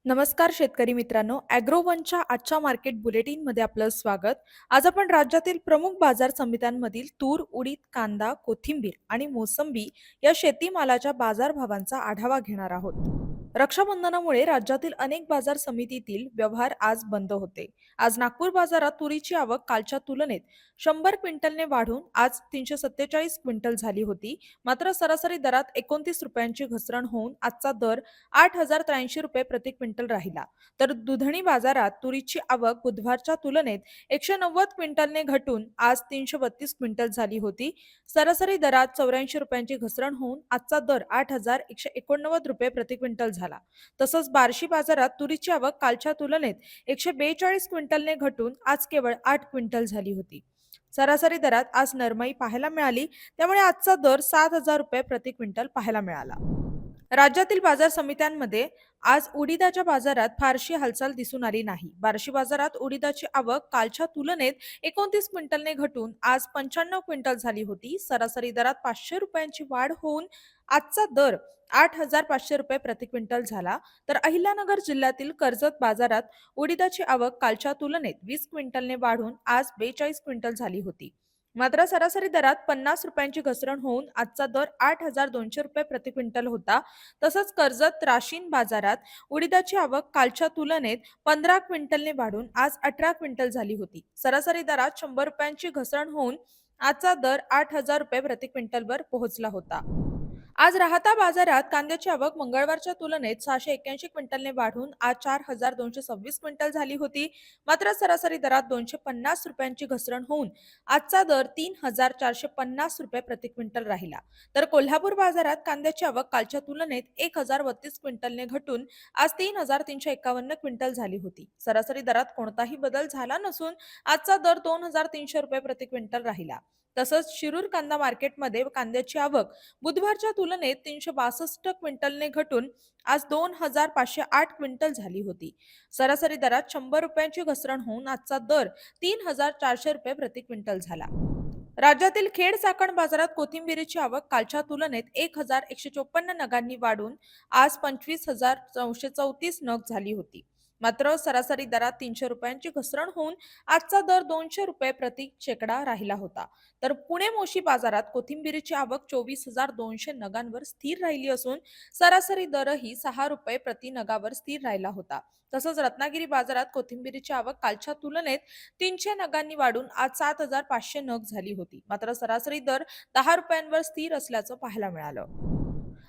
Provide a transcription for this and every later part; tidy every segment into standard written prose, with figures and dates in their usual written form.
नमस्कार शेतकरी मित्रांनो, ॲग्रोवनच्या आजच्या मार्केट बुलेटिनमध्ये आपलं स्वागत. आज आपण राज्यातील प्रमुख बाजार समित्यांमधील तूर, उडीद, कांदा, कोथिंबीर आणि मोसंबी या शेतीमालाच्या बाजारभावांचा आढावा घेणार आहोत. रक्षाबंधनामुळे राज्यातील अनेक बाजार समितीतील व्यवहार आज बंद होते. आज नागपूर बाजारात तुरीची आवक कालच्या तुलनेत 100 क्विंटलने वाढून आज 347 क्विंटल झाली होती. मात्र सरासरी दरात 29 रुपयांची घसरण होऊन आजचा दर 8,083 रुपये प्रति क्विंटल राहिला. तर दुधणी बाजारात तुरीची आवक बुधवारच्या तुलनेत 190 क्विंटलने घटून आज 332 क्विंटल झाली होती. सरासरी दरात 84 रुपयांची घसरण होऊन आजचा दर 8,189 रुपये प्रति क्विंटल झाला. तसंच बार्शी बाजारात तुरीची आवक कालच्या तुलनेत 142 क्विंटलने घटून आज केवळ 8 क्विंटल झाली होती. सरासरी दरात आज नरमाई पाहायला मिळाली, त्यामुळे आजचा दर 7,000 रुपये प्रति क्विंटल पाहायला मिळाला. राज्यातील बाजार समित्यांमध्ये आज उडीदाच्या बाजारात फारशी हालचाल दिसून आली नाही. बार्शी बाजारात उडीदाची आवक कालच्या तुलनेत 29 क्विंटलने घटून आज 95 क्विंटल झाली होती. सरासरी दरात 500 रुपयांची वाढ होऊन आजचा दर 8,500 रुपये प्रति क्विंटल झाला. तर अहिल्यानगर जिल्ह्यातील कर्जत बाजारात उडीदाची आवक कालच्या तुलनेत 20 क्विंटलने वाढून आज 42 क्विंटल झाली होती. मात्र सरासरी दरात 50 रुपयांची घसरण होऊन आजचा दर 8,200 रुपये प्रति क्विंटल होता. तसंच कर्जत राशीन बाजारात उडीदाची आवक कालच्या तुलनेत 15 क्विंटलने वाढून आज 18 क्विंटल झाली होती. सरासरी दरात 100 रुपयांची घसरण होऊन आजचा दर 8,000 रुपये प्रति क्विंटलवर पोहोचला होता. आज राहता बाजारात कांद्याची आवक मंगळवारच्या तुलनेत 681 क्विंटलने वाढून आज 4,226 क्विंटल झाली होती. मात्र सरासरी दरात 250 रुपयांची घसरण होऊन आजचा दर 3,450 रुपये प्रति क्विंटल राहिला. तर कोल्हापूर बाजारात कांद्याची आवक कालच्या तुलनेत 1,032 क्विंटलने घटून आज 3,351 क्विंटल झाली होती. सरासरी दरात कोणताही बदल झाला नसून आजचा दर 2,300 रुपये प्रति क्विंटल राहिला. तसंच शिरूर कांदा मार्केटमध्ये कांद्याची आवक बुधवारच्या तुलनेत 362 क्विंटलने घटून आज 2,508 क्विंटल झाली होती. सरासरी दरात 100 रुपयांची घसरण होऊन आजचा दर 3,400 रुपये प्रति क्विंटल झाला. राज्यातील खेड चाकण बाजारात कोथिंबिरीची आवक कालच्या तुलनेत 1,154 नगांनी वाढून आज 25,934 नग झाली होती. मात्र सरासरी दरात 300 रुपयांची घसरण होऊन आजचा दर 200 रुपये प्रति शेकडा राहिला होता. तर पुणे मोशी बाजारात कोथिंबिरीची आवक 24,200 नगांवर स्थिर राहिली असून सरासरी दरही 6 रुपये प्रति नगावर स्थिर राहिला होता. तसंच रत्नागिरी बाजारात कोथिंबिरीची आवक कालच्या तुलनेत 300 नगांनी वाढून आज 7,500 नग झाली होती. मात्र सरासरी दर 10 रुपयांवर स्थिर असल्याचं पाहायला मिळालं.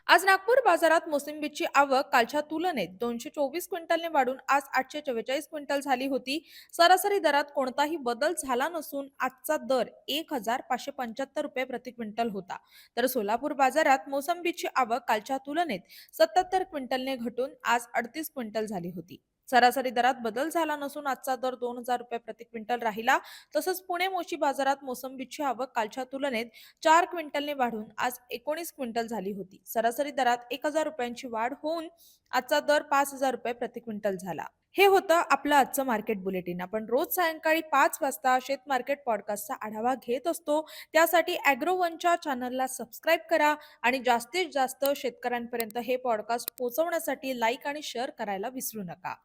आज नागपूर बाजारात मोसंबीची आवक कालच्या तुलनेत 224 क्विंटलने वाढून आज 844 क्विंटल झाली होती. सरासरी दरात कोणताही बदल झाला नसून आजचा दर 1,575 रुपये प्रति क्विंटल होता. तर सोलापूर बाजारात मोसंबीची आवक कालच्या तुलनेत 77 क्विंटलने घटून आज 38 क्विंटल झाली होती. सरासरी दरात बदल झाला नसून आजचा दर 2,000 रुपये प्रति क्विंटल राहिला. तसंच पुणे मोशी बाजारात मोसंबीची आवक कालच्या तुलनेत 4 क्विंटलने वाढून आज 19 क्विंटल झाली होती. सरासरी दरात 1,000 रुपयांची वाढ होऊन आजचा दर 5,000 रुपये प्रति क्विंटल झाला. हे होतं आपलं आजचं मार्केट बुलेटिन. आपण रोज सायंकाळी 5 वाजता शेत मार्केट पॉडकास्टचा आढावा घेत असतो. त्यासाठी ॲग्रोवनच्या चॅनलला सबस्क्राईब करा आणि जास्तीत जास्त शेतकऱ्यांपर्यंत हे पॉडकास्ट पोहोचवण्यासाठी लाईक आणि शेअर करायला विसरू नका.